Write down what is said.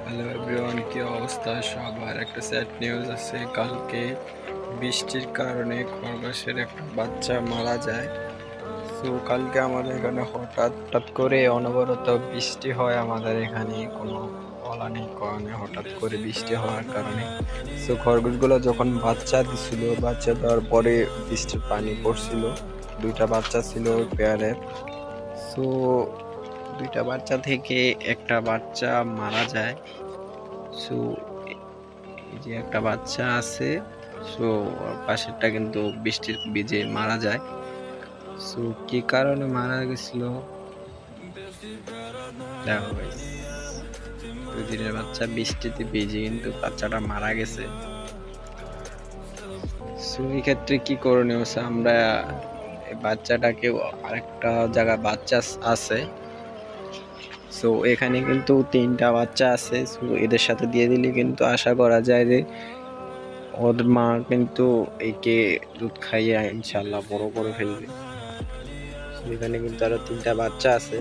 Hello everyone, কি অবস্থা সবার? একটা স্যাড নিউজ আছে। কালকে বৃষ্টির কারণে খরগোশের একটা বাচ্চা মারা যায়। সো কালকে আমাদের এখানে হঠাৎ হঠাৎ করে অনবরত বৃষ্টি হয়। আমাদের এখানে কোনো বলা নেই কারণে হঠাৎ করে বৃষ্টি হওয়ার কারণে সো খরগোশগুলো যখন বাচ্চা দিছিল, বাচ্চা দেওয়ার পরে বৃষ্টির পানি পড়ছিল। দুইটা বাচ্চা ছিল ওই পেয়ারের। সো দুইটা বাচ্চা থেকে একটা বাচ্চা মারা যায়। সো এই যে একটা বাচ্চা আছে, সো পাশেরটা কিন্তু বৃষ্টির ভিজে মারা যায়। সো কি কারণে মারা গেছিল দেখো guys, 2 দিনের বাচ্চা বৃষ্টিতে ভিজে কিন্তু বাচ্চাটা মারা গেছে। সো এই ক্ষেত্রে কি করণীয় হচ্ছে, আমরা এই বাচ্চাটাকে আরেকটা জায়গায় বাচ্চা আছে, সো এখানে কিন্তু 3টা বাচ্চা আছে। সো এদের সাথে দিয়ে দিলে কিন্তু আশা করা যায় যে ওদের মা কিন্তু একে দুধ খাইয়ে ইনশাল্লাহ বড় করে ফেলবে। এখানে কিন্তু আরো 3টা বাচ্চা আছে।